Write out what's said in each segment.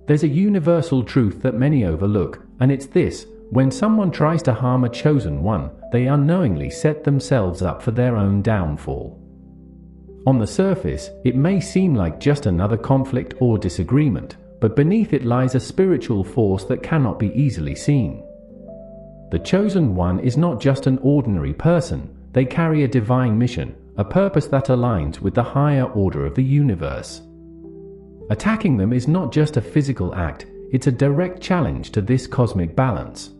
There's a universal truth that many overlook, and it's this: when someone tries to harm a chosen one, they unknowingly set themselves up for their own downfall. On the surface, it may seem like just another conflict or disagreement, but beneath it lies a spiritual force that cannot be easily seen. The chosen one is not just an ordinary person. They carry a divine mission, a purpose that aligns with the higher order of the universe. Attacking them is not just a physical act, it's a direct challenge to this cosmic balance.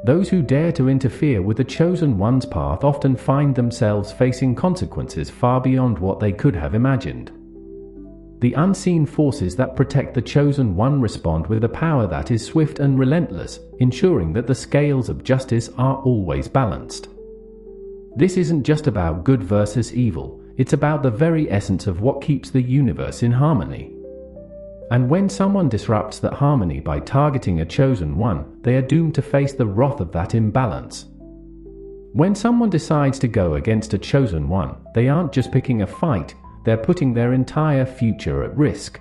Those who dare to interfere with the chosen one's path often find themselves facing consequences far beyond what they could have imagined. The unseen forces that protect the chosen one respond with a power that is swift and relentless, ensuring that the scales of justice are always balanced. This isn't just about good versus evil, it's about the very essence of what keeps the universe in harmony. And when someone disrupts that harmony by targeting a chosen one, they are doomed to face the wrath of that imbalance. When someone decides to go against a chosen one, they aren't just picking a fight, they're putting their entire future at risk.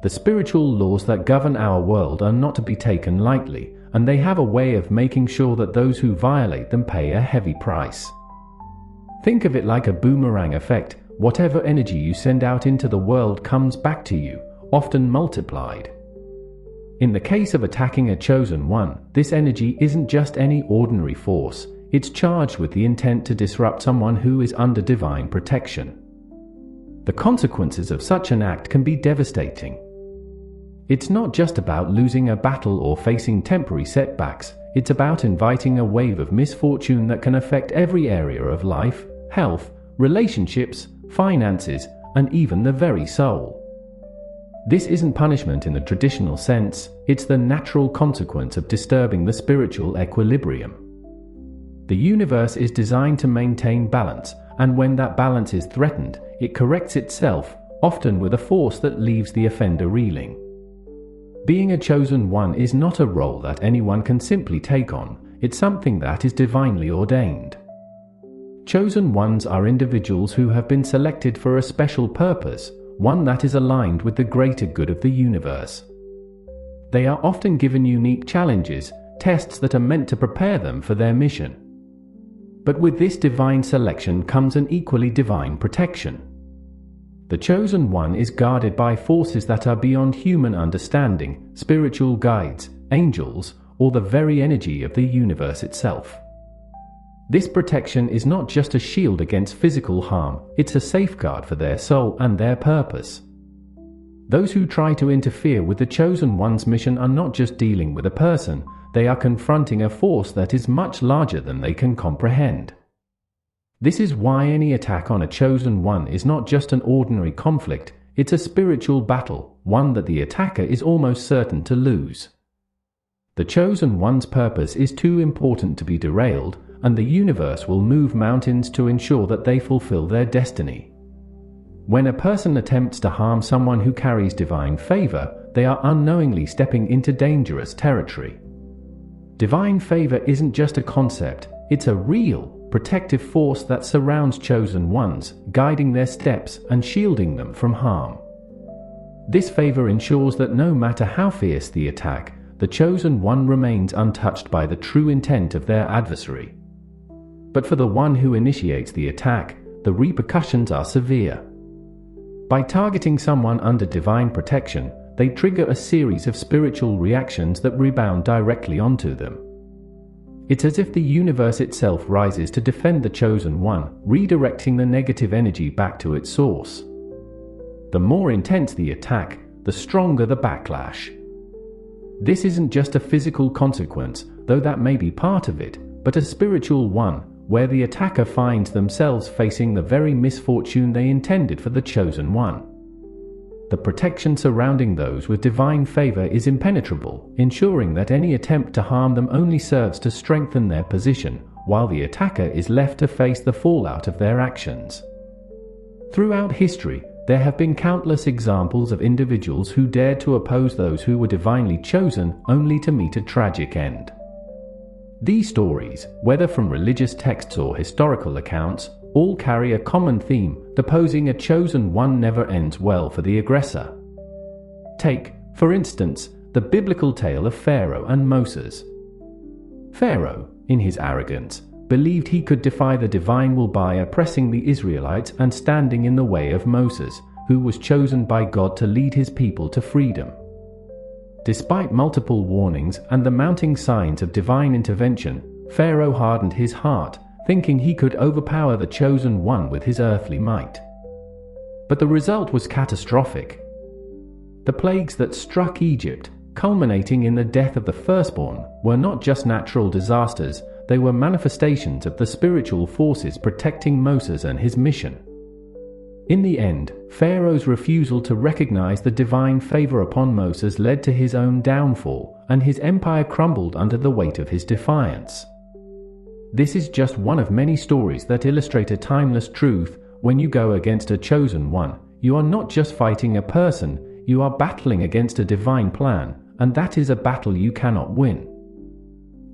The spiritual laws that govern our world are not to be taken lightly, and they have a way of making sure that those who violate them pay a heavy price. Think of it like a boomerang effect. Whatever energy you send out into the world comes back to you, often multiplied. In the case of attacking a chosen one, this energy isn't just any ordinary force, it's charged with the intent to disrupt someone who is under divine protection. The consequences of such an act can be devastating. It's not just about losing a battle or facing temporary setbacks, it's about inviting a wave of misfortune that can affect every area of life, health, relationships, finances, and even the very soul. This isn't punishment in the traditional sense, it's the natural consequence of disturbing the spiritual equilibrium. The universe is designed to maintain balance, and when that balance is threatened, it corrects itself, often with a force that leaves the offender reeling. Being a chosen one is not a role that anyone can simply take on, it's something that is divinely ordained. Chosen ones are individuals who have been selected for a special purpose, one that is aligned with the greater good of the universe. They are often given unique challenges, tests that are meant to prepare them for their mission. But with this divine selection comes an equally divine protection. The chosen one is guarded by forces that are beyond human understanding, spiritual guides, angels, or the very energy of the universe itself. This protection is not just a shield against physical harm, it's a safeguard for their soul and their purpose. Those who try to interfere with the chosen one's mission are not just dealing with a person, they are confronting a force that is much larger than they can comprehend. This is why any attack on a chosen one is not just an ordinary conflict, it's a spiritual battle, one that the attacker is almost certain to lose. The chosen one's purpose is too important to be derailed, and the universe will move mountains to ensure that they fulfill their destiny. When a person attempts to harm someone who carries divine favor, they are unknowingly stepping into dangerous territory. Divine favor isn't just a concept, it's a real, protective force that surrounds chosen ones, guiding their steps and shielding them from harm. This favor ensures that no matter how fierce the attack, the chosen one remains untouched by the true intent of their adversary. But for the one who initiates the attack, the repercussions are severe. By targeting someone under divine protection, they trigger a series of spiritual reactions that rebound directly onto them. It's as if the universe itself rises to defend the chosen one, redirecting the negative energy back to its source. The more intense the attack, the stronger the backlash. This isn't just a physical consequence, though that may be part of it, but a spiritual one, where the attacker finds themselves facing the very misfortune they intended for the chosen one. The protection surrounding those with divine favor is impenetrable, ensuring that any attempt to harm them only serves to strengthen their position, while the attacker is left to face the fallout of their actions. Throughout history, there have been countless examples of individuals who dared to oppose those who were divinely chosen, only to meet a tragic end. These stories, whether from religious texts or historical accounts, all carry a common theme: Deposing a chosen one never ends well for the aggressor. Take, for instance, the biblical tale of Pharaoh and Moses. Pharaoh, in his arrogance, believed he could defy the divine will by oppressing the Israelites and standing in the way of Moses, who was chosen by God to lead his people to freedom. Despite multiple warnings and the mounting signs of divine intervention, Pharaoh hardened his heart, thinking he could overpower the chosen one with his earthly might. But the result was catastrophic. The plagues that struck Egypt, culminating in the death of the firstborn, were not just natural disasters, they were manifestations of the spiritual forces protecting Moses and his mission. In the end, Pharaoh's refusal to recognize the divine favor upon Moses led to his own downfall, and his empire crumbled under the weight of his defiance. This is just one of many stories that illustrate a timeless truth: when you go against a chosen one, you are not just fighting a person, you are battling against a divine plan, and that is a battle you cannot win.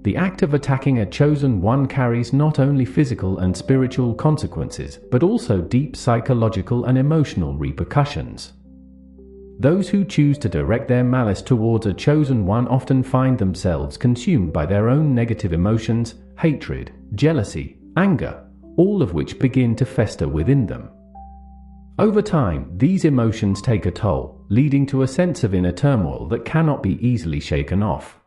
The act of attacking a chosen one carries not only physical and spiritual consequences, but also deep psychological and emotional repercussions. Those who choose to direct their malice towards a chosen one often find themselves consumed by their own negative emotions, hatred, jealousy, anger, all of which begin to fester within them. Over time, these emotions take a toll, leading to a sense of inner turmoil that cannot be easily shaken off.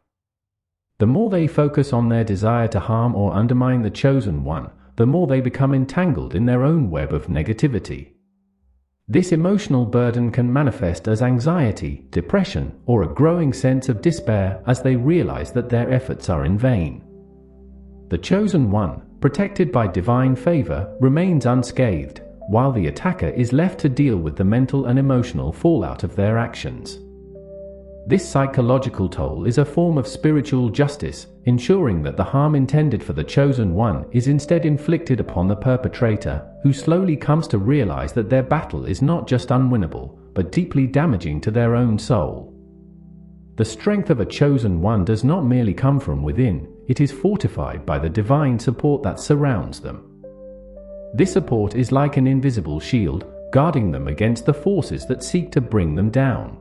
The more they focus on their desire to harm or undermine the chosen one, the more they become entangled in their own web of negativity. This emotional burden can manifest as anxiety, depression, or a growing sense of despair as they realize that their efforts are in vain. The chosen one, protected by divine favor, remains unscathed, while the attacker is left to deal with the mental and emotional fallout of their actions. This psychological toll is a form of spiritual justice, ensuring that the harm intended for the chosen one is instead inflicted upon the perpetrator, who slowly comes to realize that their battle is not just unwinnable, but deeply damaging to their own soul. The strength of a chosen one does not merely come from within, it is fortified by the divine support that surrounds them. This support is like an invisible shield, guarding them against the forces that seek to bring them down.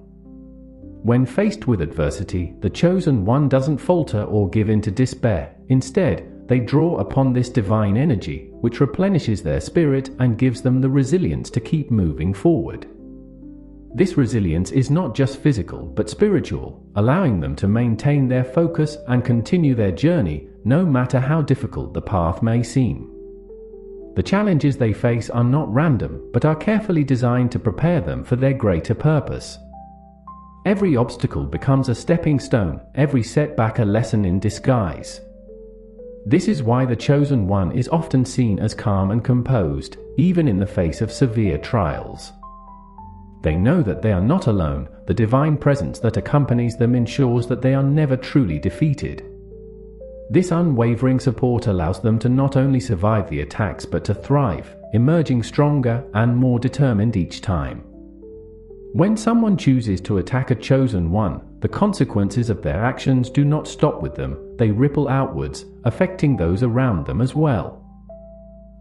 When faced with adversity, the chosen one doesn't falter or give in to despair. Instead, they draw upon this divine energy, which replenishes their spirit and gives them the resilience to keep moving forward. This resilience is not just physical but spiritual, allowing them to maintain their focus and continue their journey, no matter how difficult the path may seem. The challenges they face are not random, but are carefully designed to prepare them for their greater purpose. Every obstacle becomes a stepping stone, every setback a lesson in disguise. This is why the chosen one is often seen as calm and composed, even in the face of severe trials. They know that they are not alone. The divine presence that accompanies them ensures that they are never truly defeated. This unwavering support allows them to not only survive the attacks but to thrive, emerging stronger and more determined each time. When someone chooses to attack a chosen one, the consequences of their actions do not stop with them, they ripple outwards, affecting those around them as well.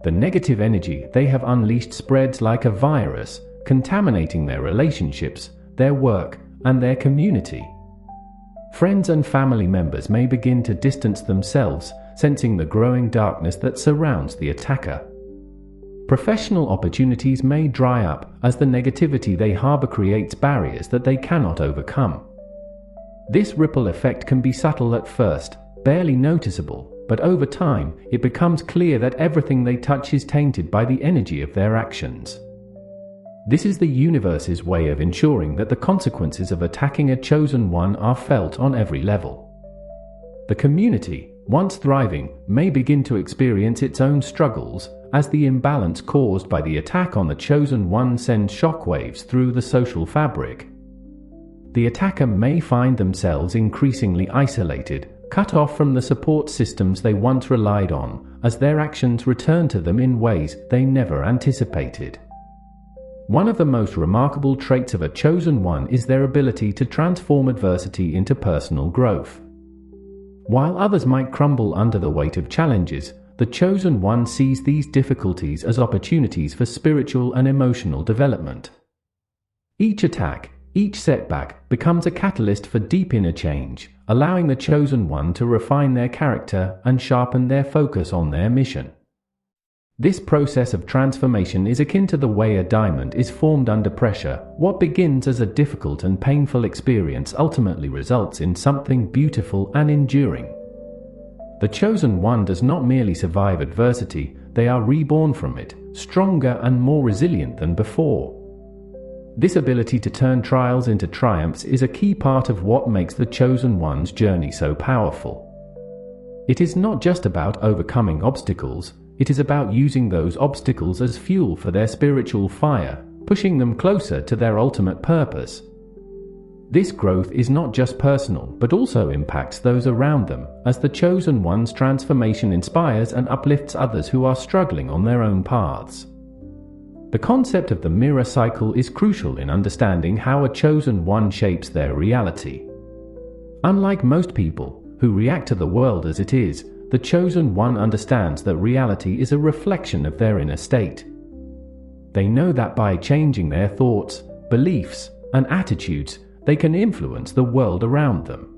The negative energy they have unleashed spreads like a virus, contaminating their relationships, their work, and their community. Friends and family members may begin to distance themselves, sensing the growing darkness that surrounds the attacker. Professional opportunities may dry up, as the negativity they harbor creates barriers that they cannot overcome. This ripple effect can be subtle at first, barely noticeable, but over time, it becomes clear that everything they touch is tainted by the energy of their actions. This is the universe's way of ensuring that the consequences of attacking a chosen one are felt on every level. The community, once thriving, may begin to experience its own struggles, as the imbalance caused by the attack on the chosen one sends shockwaves through the social fabric. The attacker may find themselves increasingly isolated, cut off from the support systems they once relied on, as their actions return to them in ways they never anticipated. One of the most remarkable traits of a chosen one is their ability to transform adversity into personal growth. While others might crumble under the weight of challenges, the Chosen One sees these difficulties as opportunities for spiritual and emotional development. Each attack, each setback, becomes a catalyst for deep inner change, allowing the Chosen One to refine their character and sharpen their focus on their mission. This process of transformation is akin to the way a diamond is formed under pressure. What begins as a difficult and painful experience ultimately results in something beautiful and enduring. The Chosen One does not merely survive adversity, they are reborn from it, stronger and more resilient than before. This ability to turn trials into triumphs is a key part of what makes the Chosen One's journey so powerful. It is not just about overcoming obstacles, it is about using those obstacles as fuel for their spiritual fire, pushing them closer to their ultimate purpose. This growth is not just personal, but also impacts those around them, as the Chosen One's transformation inspires and uplifts others who are struggling on their own paths. The concept of the mirror cycle is crucial in understanding how a Chosen One shapes their reality. Unlike most people, who react to the world as it is, the Chosen One understands that reality is a reflection of their inner state. They know that by changing their thoughts, beliefs, and attitudes, they can influence the world around them.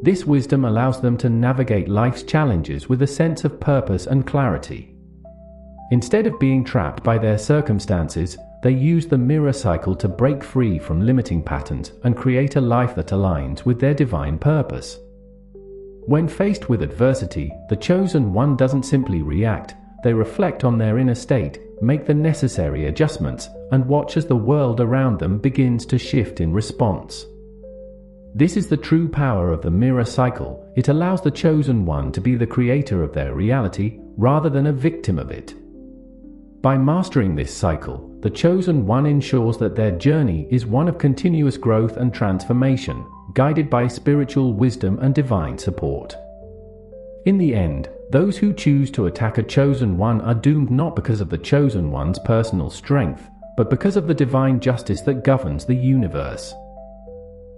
This wisdom allows them to navigate life's challenges with a sense of purpose and clarity. Instead of being trapped by their circumstances, they use the mirror cycle to break free from limiting patterns and create a life that aligns with their divine purpose. When faced with adversity, the Chosen One doesn't simply react, they reflect on their inner state, make the necessary adjustments, and watch as the world around them begins to shift in response. This is the true power of the mirror cycle. It allows the Chosen One to be the creator of their reality, rather than a victim of it. By mastering this cycle, the Chosen One ensures that their journey is one of continuous growth and transformation, guided by spiritual wisdom and divine support. In the end, those who choose to attack a Chosen One are doomed not because of the Chosen One's personal strength, but because of the divine justice that governs the universe.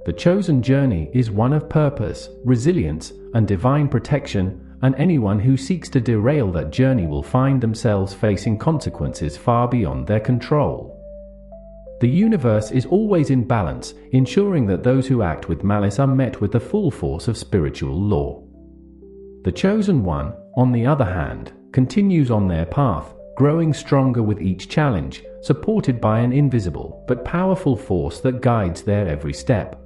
The chosen journey is one of purpose, resilience, and divine protection, and anyone who seeks to derail that journey will find themselves facing consequences far beyond their control. The universe is always in balance, ensuring that those who act with malice are met with the full force of spiritual law. The Chosen One, on the other hand, continues on their path, growing stronger with each challenge, supported by an invisible but powerful force that guides their every step.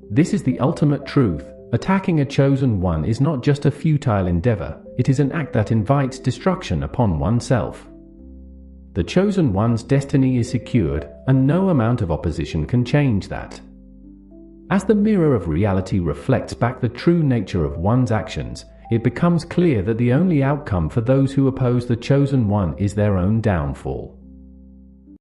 This is the ultimate truth. Attacking a Chosen One is not just a futile endeavor, it is an act that invites destruction upon oneself. The Chosen One's destiny is secured, and no amount of opposition can change that. As the mirror of reality reflects back the true nature of one's actions, it becomes clear that the only outcome for those who oppose the Chosen One is their own downfall.